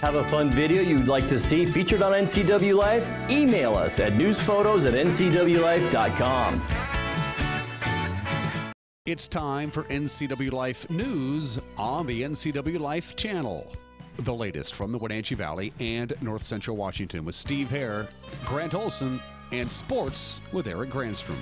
Have a fun video you'd like to see featured on NCW Life? Email us at newsphotos@ncwlife.com. It's time for NCW Life News on the NCW Life channel. The latest from the Wenatchee Valley and North Central Washington with Steve Hare, Grant Olson, and sports with Eric Granstrom.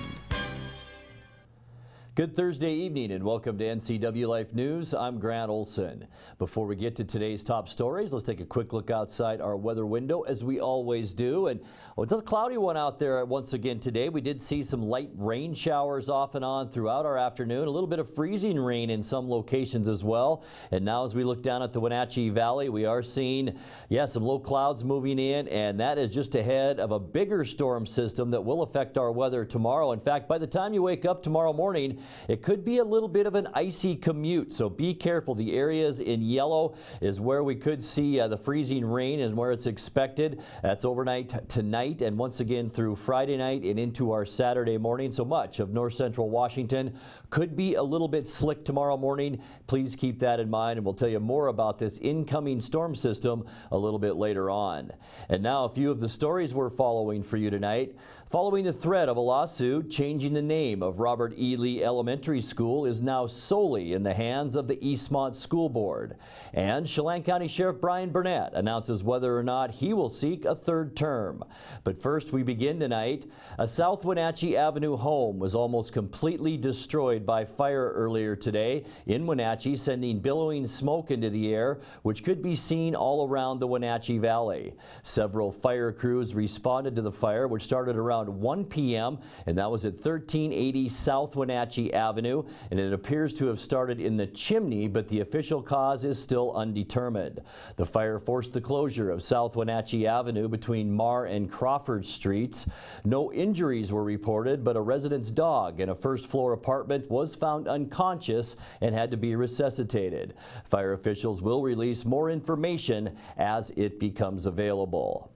Good Thursday evening and welcome to NCW Life News. I'm Grant Olson. Before we get to today's top stories, let's take a quick look outside our weather window as we always do. And it's a cloudy one out there once again today. We did see some light rain showers off and on throughout our afternoon. A little bit of freezing rain in some locations as well. And now as we look down at the Wenatchee Valley, we are seeing, some low clouds moving in, and that is just ahead of a bigger storm system that will affect our weather tomorrow. In fact, by the time you wake up tomorrow morning, it could be a little bit of an icy commute, so be careful. The areas in yellow is where we could see the freezing rain and where it's expected. That's overnight tonight and once again through Friday night and into our Saturday morning. So much of north central Washington could be a little bit slick tomorrow morning. Please keep that in mind, and we'll tell you more about this incoming storm system a little bit later on. And now a few of the stories we're following for you tonight. Following the threat of a lawsuit, changing the name of Robert E. Lee Elementary School is now solely in the hands of the Eastmont School Board. And Chelan County Sheriff Brian Burnett announces whether or not he will seek a third term. But first, we begin tonight. A South Wenatchee Avenue home was almost completely destroyed by fire earlier today in Wenatchee, sending billowing smoke into the air, which could be seen all around the Wenatchee Valley. Several fire crews responded to the fire, which started around 1 p.m. and that was at 1380 South Wenatchee Avenue, and it appears to have started in the chimney, but the official cause is still undetermined. The fire forced the closure of South Wenatchee Avenue between Marr and Crawford Streets. No injuries were reported, but a resident's dog in a first-floor apartment was found unconscious and had to be resuscitated. Fire officials will release more information as it becomes available.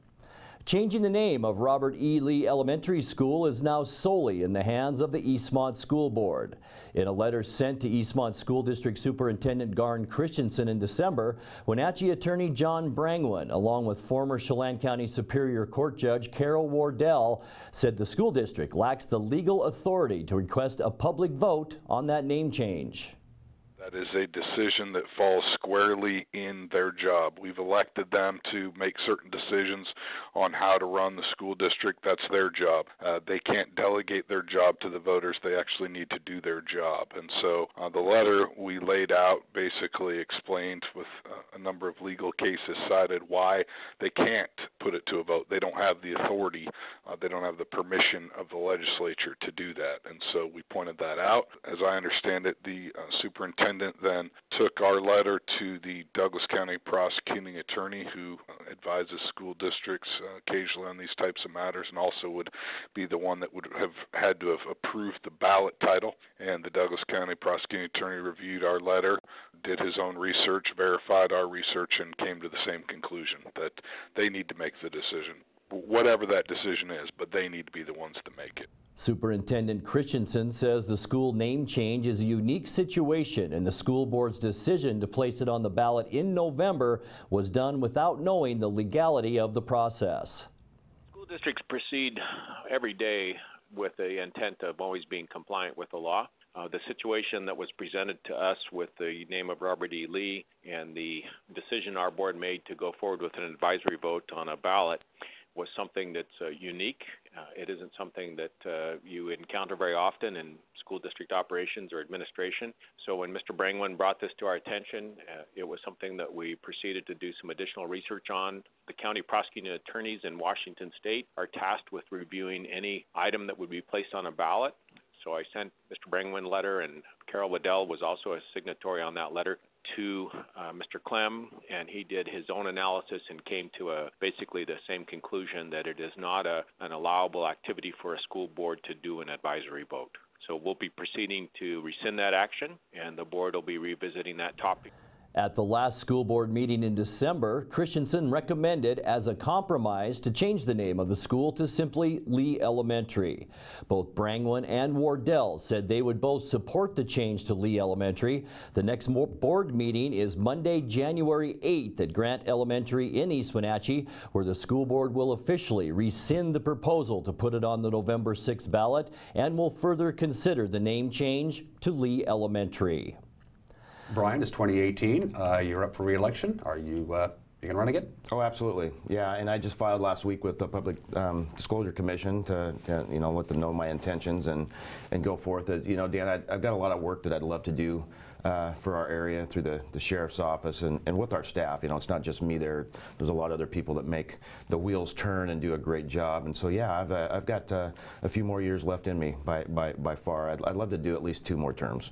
Changing the name of Robert E. Lee Elementary School is now solely in the hands of the Eastmont School Board. In a letter sent to Eastmont School District Superintendent Garn Christensen in December, Wenatchee Attorney John Brangwyn, along with former Chelan County Superior Court Judge Carol Wardell, said the school district lacks the legal authority to request a public vote on that name change. That is a decision that falls squarely in their job. We've elected them to make certain decisions on how to run the school district. That's their job. They can't delegate their job to the voters. They actually need to do their job. And so the letter we laid out basically explained with a number of legal cases cited why they can't put it to a vote. They don't have the authority. They don't have the permission of the legislature to do that. And so we pointed that out. As I understand it, the superintendent then took our letter to the Douglas County prosecuting attorney who advises school districts occasionally on these types of matters, and also would be the one that would have had to have approved the ballot title. And the Douglas County prosecuting attorney reviewed our letter, did his own research, verified our research, and came to the same conclusion that they need to make the decision, whatever that decision is, but they need to be the ones to make it. Superintendent Christensen says the school name change is a unique situation, and the school board's decision to place it on the ballot in November was done without knowing the legality of the process. School districts proceed every day with the intent of always being compliant with the law. The situation that was presented to us with the name of Robert E. Lee and the decision our board made to go forward with an advisory vote on a ballot was something that's unique. It isn't something that you encounter very often in school district operations or administration. So when Mr. Brangwyn brought this to our attention, it was something that we proceeded to do some additional research on. The county prosecuting attorneys in Washington State are tasked with reviewing any item that would be placed on a ballot. So I sent Mr. Brangwyn a letter, and Carol Waddell was also a signatory on that letter to Mr. Clem, and he did his own analysis and came to basically the same conclusion that it is not an allowable activity for a school board to do an advisory vote. So we'll be proceeding to rescind that action, and the board will be revisiting that topic. At the last school board meeting in December, Christensen recommended as a compromise to change the name of the school to simply Lee Elementary. Both Brangwyn and Wardell said they would both support the change to Lee Elementary. The next board meeting is Monday, January 8th at Grant Elementary in East Wenatchee, where the school board will officially rescind the proposal to put it on the November 6th ballot and will further consider the name change to Lee Elementary. Brian, it's 2018. You're up for re-election. Are you going to run again? Oh, absolutely. Yeah, and I just filed last week with the Public Disclosure Commission to let them know my intentions and go forth. Dan, I've got a lot of work that I'd love to do for our area through the Sheriff's Office and with our staff. It's not just me there. There's a lot of other people that make the wheels turn and do a great job. And so, yeah, I've got a few more years left in me by far. I'd love to do at least 2 more terms.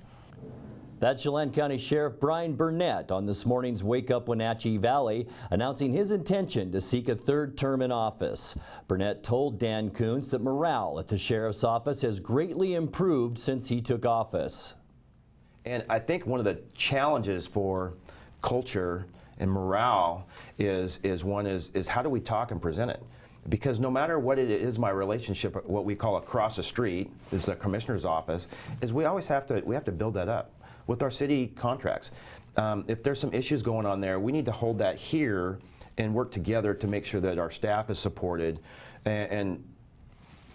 That's Chelan County Sheriff Brian Burnett on this morning's Wake Up Wenatchee Valley, announcing his intention to seek a 3rd term in office. Burnett told Dan Coons that morale at the Sheriff's Office has greatly improved since he took office. And I think one of the challenges for culture and morale is how do we talk and present it? Because no matter what it is, my relationship, what we call across the street, is the commissioner's office, is we have to build that up with our city contracts. If there's some issues going on there, we need to hold that here and work together to make sure that our staff is supported and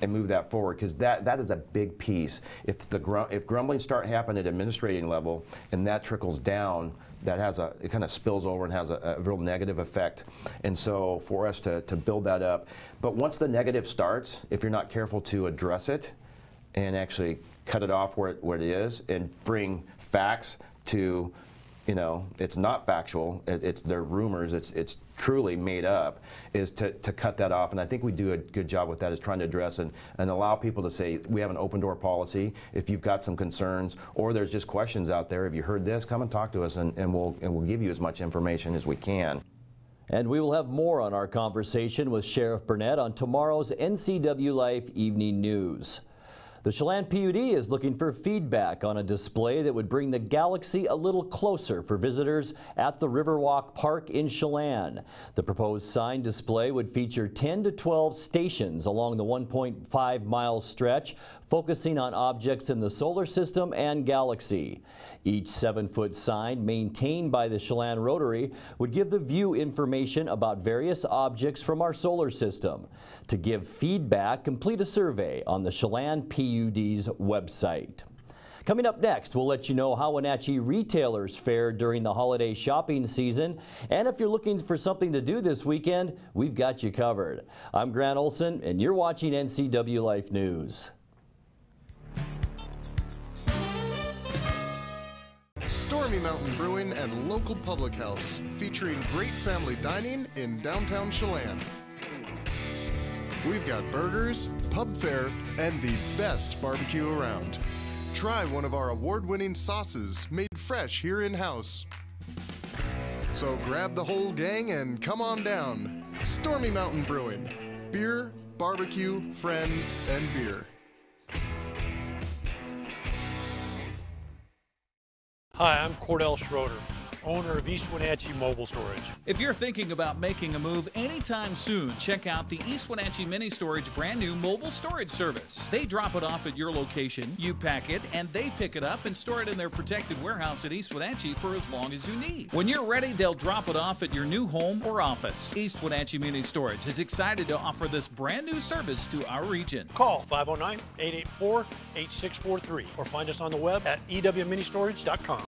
move that forward, because that is a big piece. If grumblings start happening at administrating level and that trickles down, it kind of spills over and has a real negative effect. And so for us to build that up, but once the negative starts, if you're not careful to address it and actually cut it off where it is and bring facts to, it's not factual, they're rumors, it's truly made up, is to cut that off. And I think we do a good job with that, is trying to address and allow people to say, we have an open door policy. If you've got some concerns or there's just questions out there, if you heard this, come and talk to us and we'll give you as much information as we can. And we will have more on our conversation with Sheriff Burnett on tomorrow's NCW Life Evening News. The Chelan PUD is looking for feedback on a display that would bring the galaxy a little closer for visitors at the Riverwalk Park in Chelan. The proposed sign display would feature 10 to 12 stations along the 1.5-mile stretch, focusing on objects in the solar system and galaxy. Each 7-foot sign, maintained by the Chelan Rotary, would give the view information about various objects from our solar system. To give feedback, complete a survey on the Chelan PUD's website. Coming up next, we'll let you know how Wenatchee retailers fared during the holiday shopping season. And if you're looking for something to do this weekend, we've got you covered. I'm Grant Olson, and you're watching NCW Life News. Stormy Mountain Brewing and local public house, featuring great family dining in downtown Chelan. We've got burgers, pub fare, and the best barbecue around. Try one of our award-winning sauces made fresh here in-house. So grab the whole gang and come on down. Stormy Mountain Brewing. Beer, barbecue, friends, and beer. Hi, I'm Cordell Schroeder, owner of East Wenatchee Mobile Storage. If you're thinking about making a move anytime soon, check out the East Wenatchee Mini Storage brand new mobile storage service. They drop it off at your location, you pack it, and they pick it up and store it in their protected warehouse at East Wenatchee for as long as you need. When you're ready, they'll drop it off at your new home or office. East Wenatchee Mini Storage is excited to offer this brand new service to our region. Call 509-884-8643 or find us on the web at ewministorage.com.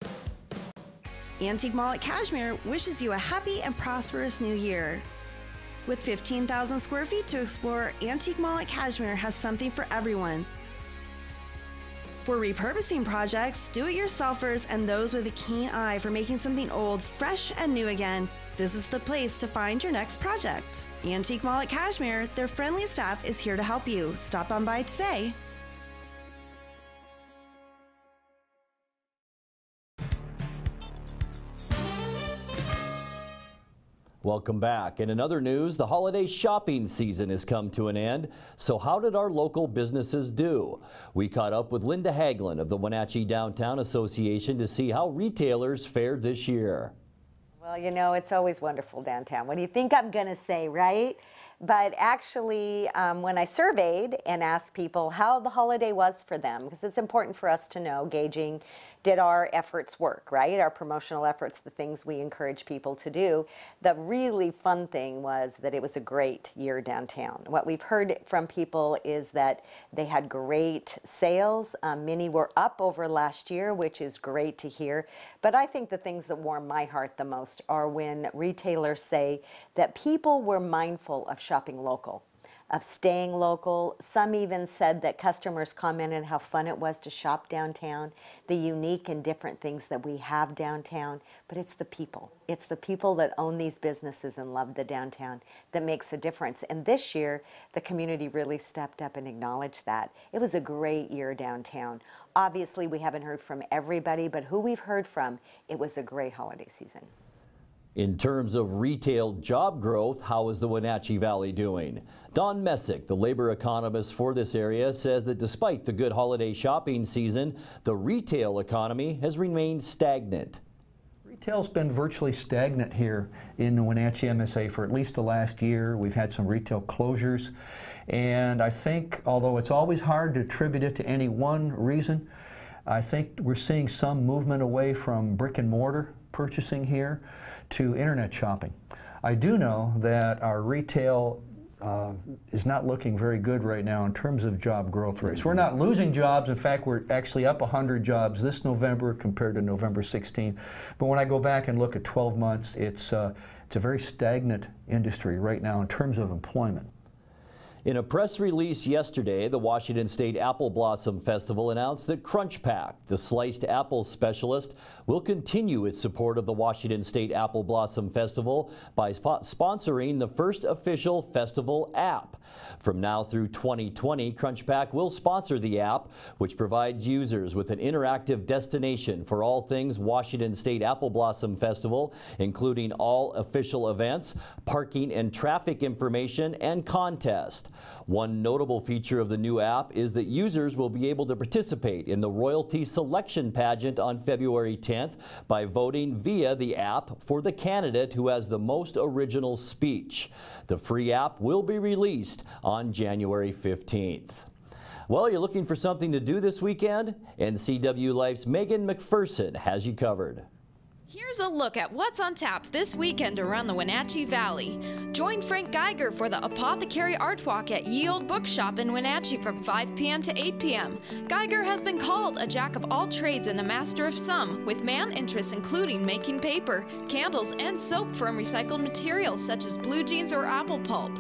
Antique Mall at Cashmere wishes you a happy and prosperous new year. With 15,000 square feet to explore, Antique Mall at Cashmere has something for everyone. For repurposing projects, do-it-yourselfers, and those with a keen eye for making something old fresh and new again, this is the place to find your next project. Antique Mall at Cashmere, their friendly staff is here to help you. Stop on by today. Welcome back. And in other news, the holiday shopping season has come to an end. So how did our local businesses do? We caught up with Linda Haglund of the Wenatchee Downtown Association to see how retailers fared this year. Well, you know, it's always wonderful downtown. What do you think I'm going to say, right? But actually, when I surveyed and asked people how the holiday was for them, because it's important for us to know, gauging, did our efforts work, right? Our promotional efforts, the things we encourage people to do. The really fun thing was that it was a great year downtown. What we've heard from people is that they had great sales. Many were up over last year, which is great to hear. But I think the things that warm my heart the most are when retailers say that people were mindful of shopping local, of staying local. Some even said that customers commented how fun it was to shop downtown, the unique and different things that we have downtown. But it's the people. It's the people that own these businesses and love the downtown that makes a difference. And this year, the community really stepped up and acknowledged that. It was a great year downtown. Obviously, we haven't heard from everybody, but who we've heard from, it was a great holiday season. In terms of retail job growth, how is the Wenatchee Valley doing? Don Messick, the labor economist for this area, says that despite the good holiday shopping season, the retail economy has remained stagnant. Retail's been virtually stagnant here in the Wenatchee MSA for at least the last year. We've had some retail closures, and I think, although it's always hard to attribute it to any one reason, I think we're seeing some movement away from brick and mortar purchasing here to internet shopping. I do know that our retail is not looking very good right now in terms of job growth rates. We're not losing jobs. In fact, we're actually up 100 jobs this November compared to November 16. But when I go back and look at 12 months, it's a very stagnant industry right now in terms of employment. In a press release yesterday, the Washington State Apple Blossom Festival announced that Crunch Pack, the sliced apple specialist, will continue its support of the Washington State Apple Blossom Festival by sponsoring the first official festival app. From now through 2020, Crunch Pack will sponsor the app, which provides users with an interactive destination for all things Washington State Apple Blossom Festival, including all official events, parking and traffic information, and contests. One notable feature of the new app is that users will be able to participate in the royalty selection pageant on February 10th by voting via the app for the candidate who has the most original speech. The free app will be released on January 15th. Well, you're looking for something to do this weekend? NCW Life's Megan McPherson has you covered. Here's a look at what's on tap this weekend around the Wenatchee Valley. Join Frank Geiger for the Apothecary Art Walk at Ye Olde Bookshop in Wenatchee from 5 p.m. to 8 p.m. Geiger has been called a jack of all trades and a master of some, with man interests including making paper, candles, and soap from recycled materials such as blue jeans or apple pulp.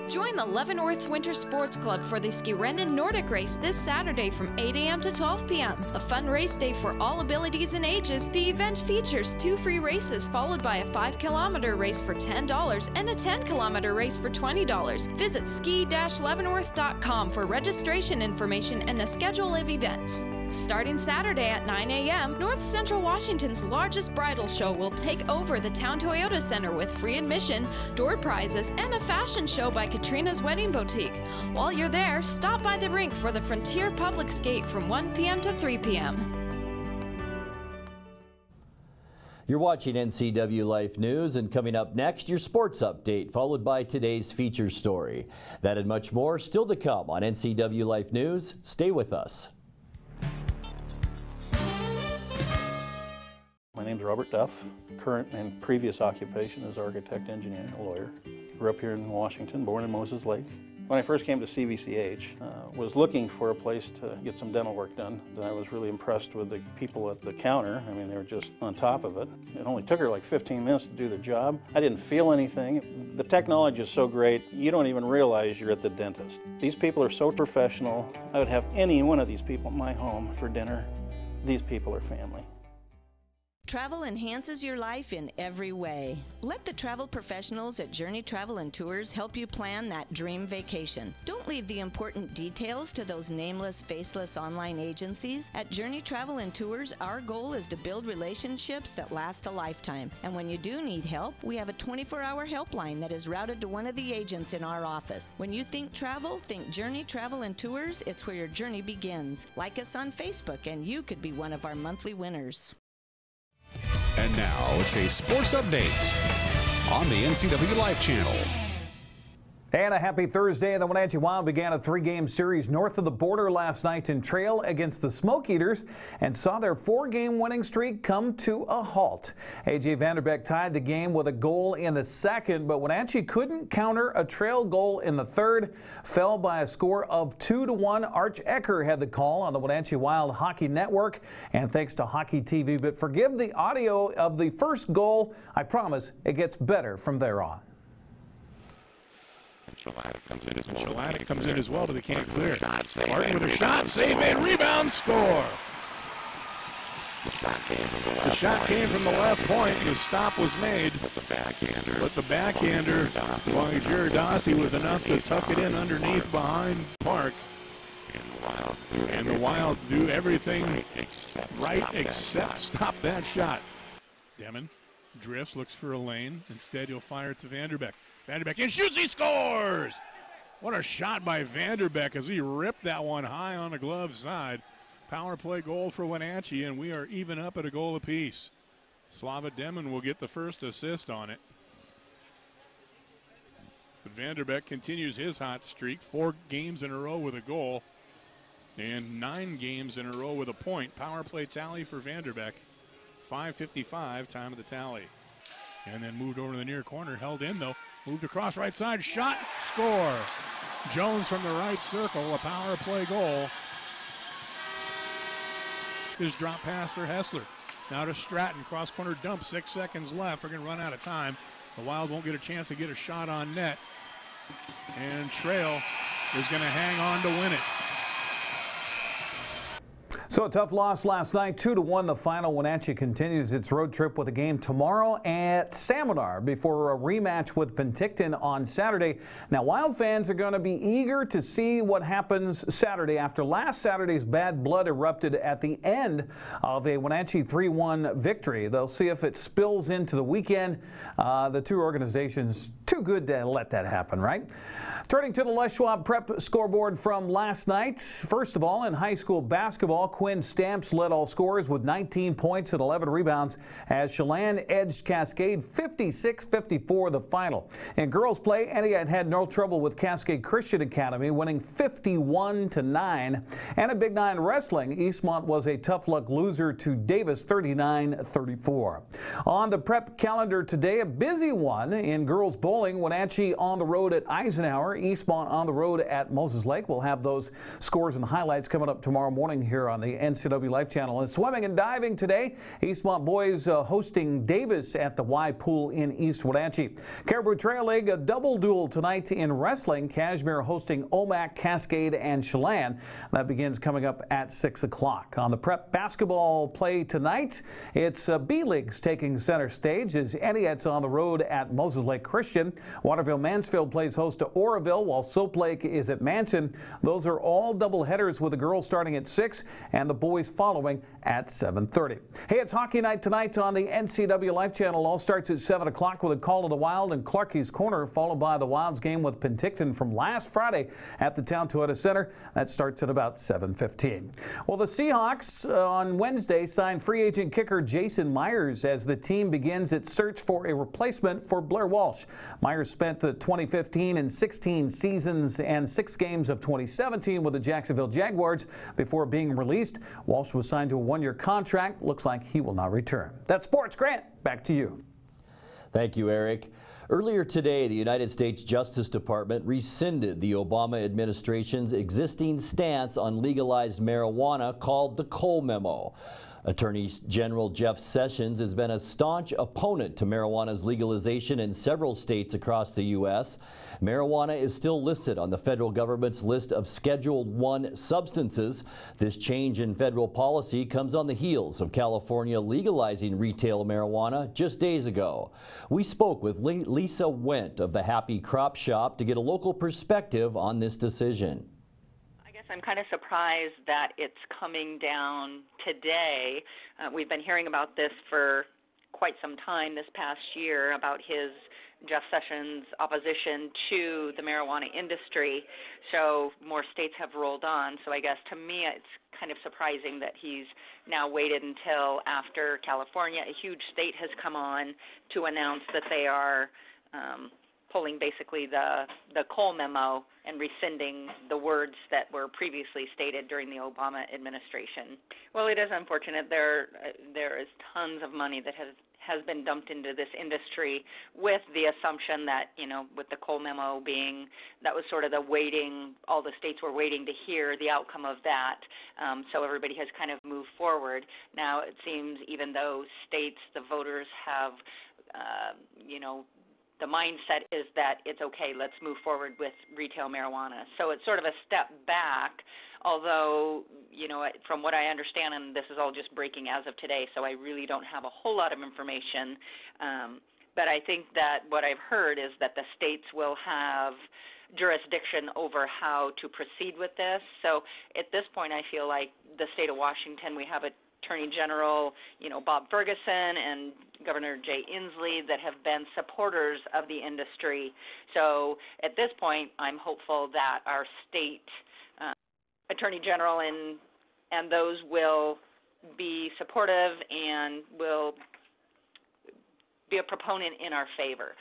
Join the Leavenworth Winter Sports Club for the Skirenden Nordic Race this Saturday from 8 a.m. to 12 p.m. A fun race day for all abilities and ages. The event features 2 free races followed by a 5-kilometer race for $10 and a 10-kilometer race for $20. Visit ski-leavenworth.com for registration information and a schedule of events. Starting Saturday at 9 a.m., North Central Washington's largest bridal show will take over the Town Toyota Center with free admission, door prizes, and a fashion show by Katrina's Wedding Boutique. While you're there, stop by the rink for the Frontier Public Skate from 1 p.m. to 3 p.m. You're watching NCW Life News, and coming up next, your sports update, followed by today's feature story. That and much more still to come on NCW Life News. Stay with us. My name's Robert Duff. Current and previous occupation is architect, engineer, a lawyer. Grew up here in Washington, born in Moses Lake. When I first came to CVCH, was looking for a place to get some dental work done. I was really impressed with the people at the counter. I mean, they were just on top of it. It only took her like 15 minutes to do their job. I didn't feel anything. The technology is so great, you don't even realize you're at the dentist. These people are so professional. I would have any one of these people in my home for dinner. These people are family. Travel enhances your life in every way. Let the travel professionals at Journey Travel and Tours help you plan that dream vacation. Don't leave the important details to those nameless, faceless online agencies. At Journey Travel and Tours, our goal is to build relationships that last a lifetime. And when you do need help, we have a 24-hour helpline that is routed to one of the agents in our office. When you think travel, think Journey Travel and Tours. It's where your journey begins. Like us on Facebook, and you could be one of our monthly winners. And now it's a sports update on the NCW Life channel. And a happy Thursday. The Wenatchee Wild began a 3-game series north of the border last night in Trail against the Smoke Eaters and saw their 4-game winning streak come to a halt. A.J. Vanderbeck tied the game with a goal in the second, but Wenatchee couldn't counter a Trail goal in the third. Fell by a score of 2-1. Arch Ecker had the call on the Wenatchee Wild Hockey Network, and thanks to Hockey TV. But forgive the audio of the first goal. I promise it gets better from there on. Shalanic comes in as well, but they can't clear. Martin with a shot, save and rebound, score. The shot came from the left point. The stop was made. But the backhander, by Jared Dossie, was enough to tuck it in underneath behind Park. And the Wild do everything right except stop that shot. Demon drifts, looks for a lane. Instead, he'll fire it to Vanderbeck. Vanderbeck in, shoots, he scores! What a shot by Vanderbeck as he ripped that one high on the glove side. Power play goal for Wenatchee, and we are even up at a goal apiece. Slava Demon will get the first assist on it. But Vanderbeck continues his hot streak, 4 games in a row with a goal, and 9 games in a row with a point. Power play tally for Vanderbeck, 5:55, time of the tally. And then moved over to the near corner, held in though. Moved across right side, shot, score. Jones from the right circle, a power play goal. His drop pass for Hessler. Now to Stratton, cross corner dump, 6 seconds left. We're going to run out of time. The Wild won't get a chance to get a shot on net. And Trail is going to hang on to win it. So a tough loss last night, 2-1 the final. Wenatchee continues its road trip with a game tomorrow at Seminar before a rematch with Penticton on Saturday. Now Wild fans are going to be eager to see what happens Saturday after last Saturday's bad blood erupted at the end of a Wenatchee 3-1 victory. They'll see if it spills into the weekend. The two organizations too good to let that happen, right? Turning to the Les Schwab Prep scoreboard from last night. First of all, in high school basketball, Quinn Stamps led all scorers with 19 points and 11 rebounds as Chelan edged Cascade 56-54 the final. In girls play, Antioch had no trouble with Cascade Christian Academy, winning 51-9. And in Big 9 wrestling, Eastmont was a tough luck loser to Davis 39-34. On the prep calendar today, a busy one in girls bowling. Wenatchee on the road at Eisenhower, Eastmont on the road at Moses Lake. We'll have those scores and highlights coming up tomorrow morning here on the NCW Life channel. And swimming and diving today, Eastmont boys hosting Davis at the Y Pool in East Wenatchee. Caribou Trail League, a double duel tonight in wrestling. Cashmere hosting Omak, Cascade, and Chelan. That begins coming up at 6 o'clock. On the prep basketball play tonight, it's B Leagues taking center stage as Antioch's on the road at Moses Lake Christian. Waterville Mansfield plays host to Oroville, while Soap Lake is at Manson. Those are all double headers with the girls starting at 6 and the boys following at 7:30. Hey, it's hockey night tonight on the NCW Life channel. All starts at 7 o'clock with a call to the Wild and Clarkie's Corner, followed by the Wild's game with Penticton from last Friday at the Town Toyota Center. That starts at about 7:15. Well, the Seahawks on Wednesday signed free agent kicker Jason Myers as the team begins its search for a replacement for Blair Walsh. Myers spent the 2015 and 16 seasons and 6 games of 2017 with the Jacksonville Jaguars before being released. Walsh was signed to a 1-year contract. Looks like he will not return. That's sports. Grant, back to you. Thank you, Eric. Earlier today, the United States Justice Department rescinded the Obama administration's existing stance on legalized marijuana called the Cole Memo. Attorney General Jeff Sessions has been a staunch opponent to marijuana's legalization in several states across the U.S. Marijuana is still listed on the federal government's list of Schedule I substances. This change in federal policy comes on the heels of California legalizing retail marijuana just days ago. We spoke with Lisa Wendt of the Happy Crop Shop to get a local perspective on this decision. I'm kind of surprised that it's coming down today. We've been hearing about this for quite some time this past year, about his Jeff Sessions' opposition to the marijuana industry. So more states have rolled on. So I guess to me it's kind of surprising that he's now waited until after California, a huge state, has come on to announce that they are pulling basically the Cole memo and rescinding the words that were previously stated during the Obama administration. Well, it is unfortunate. There is tons of money that has been dumped into this industry with the assumption that, you know, with the Cole memo being, that was sort of the waiting, all the states were waiting to hear the outcome of that. So everybody has kind of moved forward. Now it seems even though states, the voters have, you know, the mindset is that it's okay, let's move forward with retail marijuana. So it's sort of a step back, although, you know, from what I understand, and this is all just breaking as of today, so I really don't have a whole lot of information, but I think that what I've heard is that the states will have jurisdiction over how to proceed with this. So at this point, I feel like the state of Washington, we have Attorney General, you know, Bob Ferguson and Governor Jay Inslee that have been supporters of the industry. So at this point, I'm hopeful that our state Attorney General and those will be supportive and will be a proponent in our favor.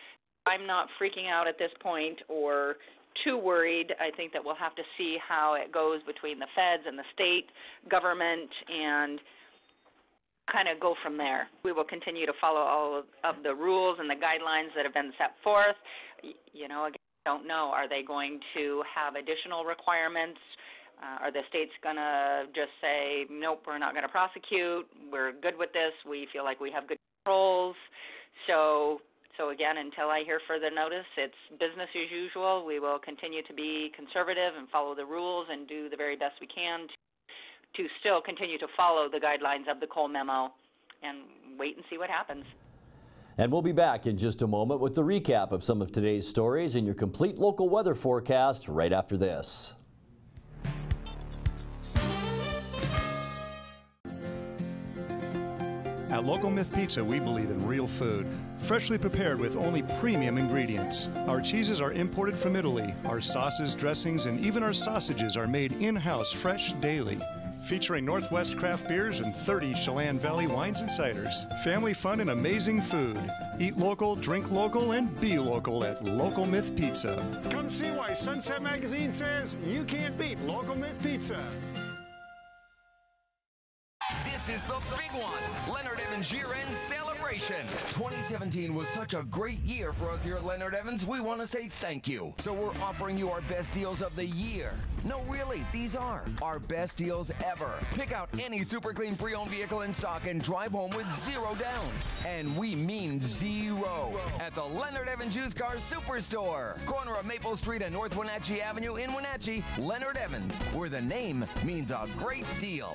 I'm not freaking out at this point or too worried. I think that we'll have to see how it goes between the feds and the state government and kind of go from there. We will continue to follow all of the rules and the guidelines that have been set forth. You know, again, I don't know. Are they going to have additional requirements? Are the states going to just say, nope, we're not going to prosecute, we're good with this, we feel like we have good controls? So again, until I hear further notice, it's business as usual. We will continue to be conservative and follow the rules and do the very best we can to still continue to follow the guidelines of the Cole memo and wait and see what happens. And we'll be back in just a moment with the recap of some of today's stories and your complete local weather forecast right after this. At Local Myth Pizza, we believe in real food, freshly prepared with only premium ingredients. Our cheeses are imported from Italy. Our sauces, dressings, and even our sausages are made in-house fresh daily. Featuring Northwest craft beers and 30 Chelan Valley wines and ciders. Family fun and amazing food. Eat local, drink local, and be local at Local Myth Pizza. Come see why Sunset Magazine says you can't beat Local Myth Pizza. This is the big one, Leonard Evans year-end celebration. 2017 was such a great year for us here at Leonard Evans, we want to say thank you. So we're offering you our best deals of the year. No, really, these are our best deals ever. Pick out any super clean pre-owned vehicle in stock and drive home with $0 down. And we mean zero. At the Leonard Evans Used Car Superstore. Corner of Maple Street and North Wenatchee Avenue in Wenatchee, Leonard Evans, where the name means a great deal.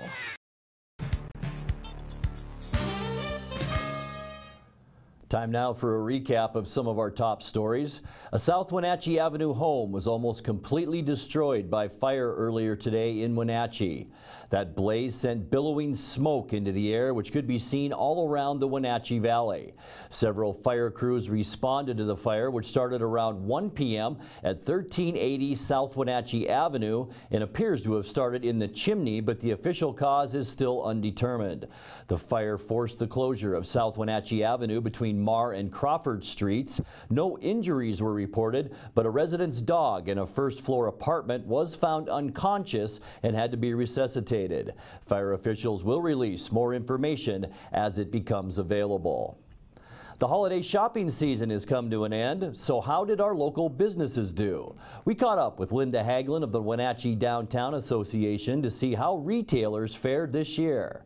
Time now for a recap of some of our top stories. A South Wenatchee Avenue home was almost completely destroyed by fire earlier today in Wenatchee. That blaze sent billowing smoke into the air, which could be seen all around the Wenatchee Valley. Several fire crews responded to the fire, which started around 1 p.m. at 1380 South Wenatchee Avenue and appears to have started in the chimney, but the official cause is still undetermined. The fire forced the closure of South Wenatchee Avenue between Marr and Crawford Streets. No injuries were reported, but a resident's dog in a first-floor apartment was found unconscious and had to be resuscitated. Fire officials will release more information as it becomes available. The holiday shopping season has come to an end, so how did our local businesses do? We caught up with Linda Haglin of the Wenatchee Downtown Association to see how retailers fared this year.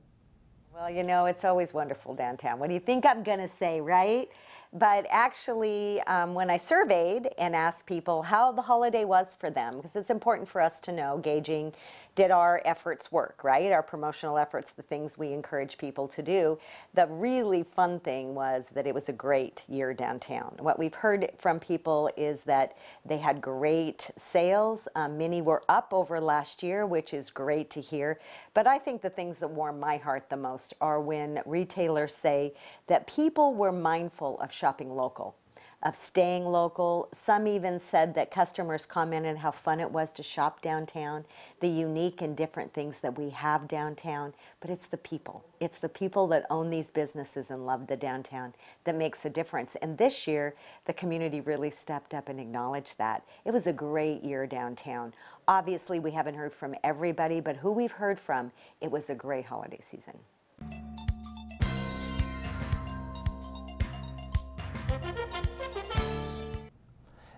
Well, you know, it's always wonderful downtown. What do you think I'm going to say, right? But actually, when I surveyed and asked people how the holiday was for them, because it's important for us to know, gauging, did our efforts work, right? Our promotional efforts, the things we encourage people to do. The really fun thing was that it was a great year downtown. What we've heard from people is that they had great sales. Many were up over last year, which is great to hear. But I think the things that warm my heart the most are when retailers say that people were mindful of shopping local. of staying local. Some even said that customers commented how fun it was to shop downtown, the unique and different things that we have downtown. But it's the people. It's the people that own these businesses and love the downtown that makes a difference. And this year, the community really stepped up and acknowledged that. It was a great year downtown. Obviously, we haven't heard from everybody, but who we've heard from, it was a great holiday season.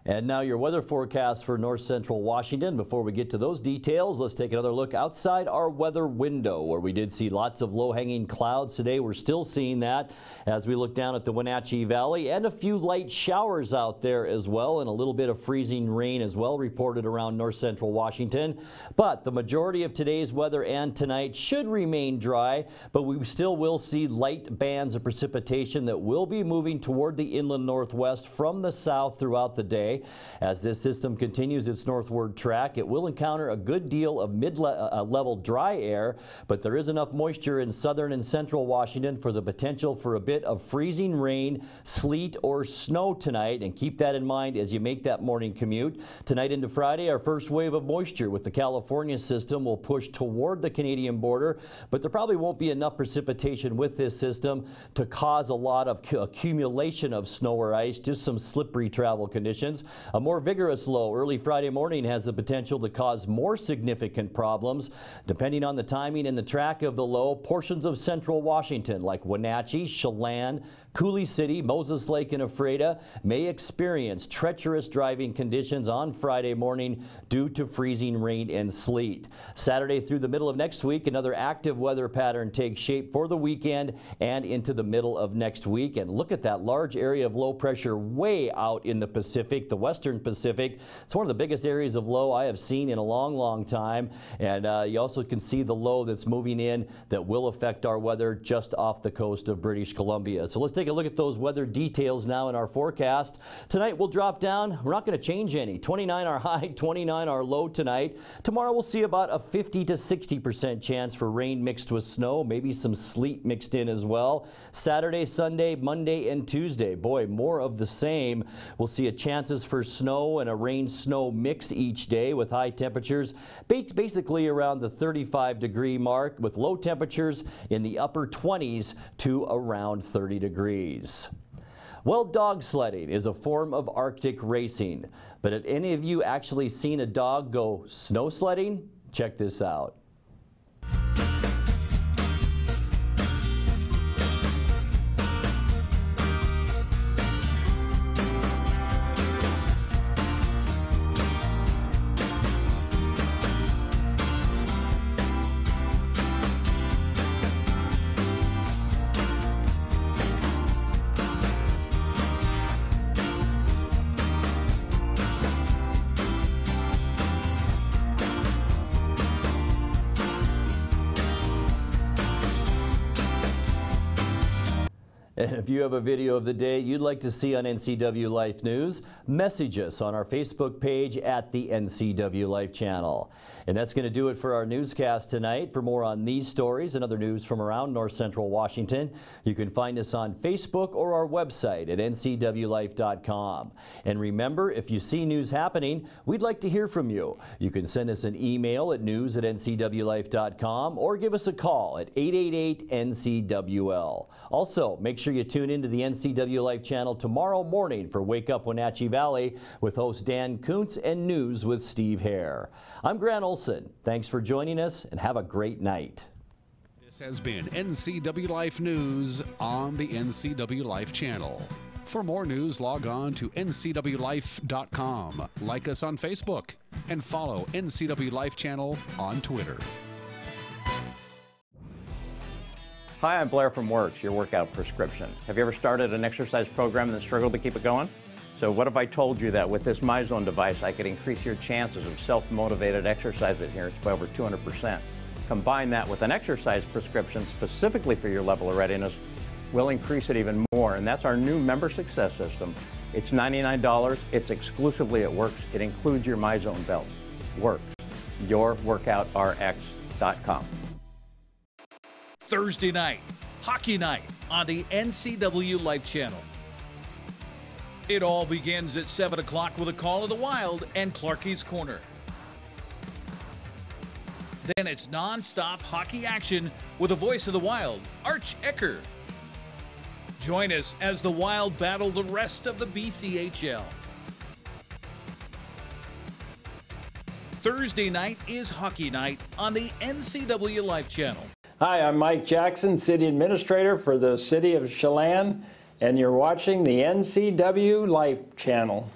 And now your weather forecast for north central Washington. Before we get to those details, let's take another look outside our weather window, where we did see lots of low-hanging clouds today. We're still seeing that as we look down at the Wenatchee Valley, and a few light showers out there as well, and a little bit of freezing rain as well reported around north central Washington. But the majority of today's weather and tonight should remain dry, but we still will see light bands of precipitation that will be moving toward the inland northwest from the south throughout the day. As this system continues its northward track, it will encounter a good deal of mid-level dry air, but there is enough moisture in southern and central Washington for the potential for a bit of freezing rain, sleet, or snow tonight. And keep that in mind as you make that morning commute. Tonight into Friday, our first wave of moisture with the California system will push toward the Canadian border, but there probably won't be enough precipitation with this system to cause a lot of accumulation of snow or ice, just some slippery travel conditions. A more vigorous low early Friday morning has the potential to cause more significant problems. Depending on the timing and the track of the low, portions of central Washington like Wenatchee, Chelan, Coulee City, Moses Lake, and Ephrata may experience treacherous driving conditions on Friday morning due to freezing rain and sleet. Saturday through the middle of next week, another active weather pattern takes shape for the weekend and into the middle of next week. And look at that large area of low pressure way out in the Pacific, the western Pacific. It's one of the biggest areas of low I have seen in a long, long time. And you also can see the low that's moving in that will affect our weather just off the coast of British Columbia. So let's take a look at those weather details now in our forecast. Tonight we'll drop down. We're not going to change any. 29 our high, 29 our low tonight. Tomorrow we'll see about a 50 to 60% chance for rain mixed with snow, maybe some sleet mixed in as well. Saturday, Sunday, Monday, and Tuesday, boy, more of the same. We'll see a chances for snow and a rain-snow mix each day with high temperatures basically around the 35-degree mark, with low temperatures in the upper 20s to around 30 degrees. Well, dog sledding is a form of Arctic racing, but have any of you actually seen a dog go snow sledding? Check this out. And if you have a video of the day you'd like to see on NCW Life News, message us on our Facebook page at the NCW Life channel. And that's going to do it for our newscast tonight. For more on these stories and other news from around north central Washington, you can find us on Facebook or our website at ncwlife.com. And remember, if you see news happening, we'd like to hear from you. You can send us an email at news@ncwlife.com or give us a call at 888-NCWL. Also, make sure you tune into the NCW Life channel tomorrow morning for Wake Up Wenatchee Valley with host Dan Kuntz and News with Steve Hare. I'm Grant Olson. Thanks for joining us and have a great night. This has been NCW Life News on the NCW Life channel. For more news, log on to ncwlife.com, like us on Facebook, and follow NCW Life channel on Twitter. Hi, I'm Blair from Works, your workout prescription. Have you ever started an exercise program and then struggled to keep it going? So what if I told you that with this MyZone device, I could increase your chances of self-motivated exercise adherence by over 200%. Combine that with an exercise prescription specifically for your level of readiness, we'll increase it even more. And that's our new member success system. It's $99. It's exclusively at Works. It includes your MyZone belt. Works. YourWorkoutRx.com. Thursday night, hockey night on the NCW Life channel. It all begins at 7 o'clock with a call of the Wild and Clarkie's Corner. Then it's non-stop hockey action with a voice of the Wild, Arch Ecker. Join us as the Wild battle the rest of the BCHL. Thursday night is hockey night on the NCW Life Channel. Hi, I'm Mike Jackson, City Administrator for the City of Chelan, and you're watching the NCW Life Channel.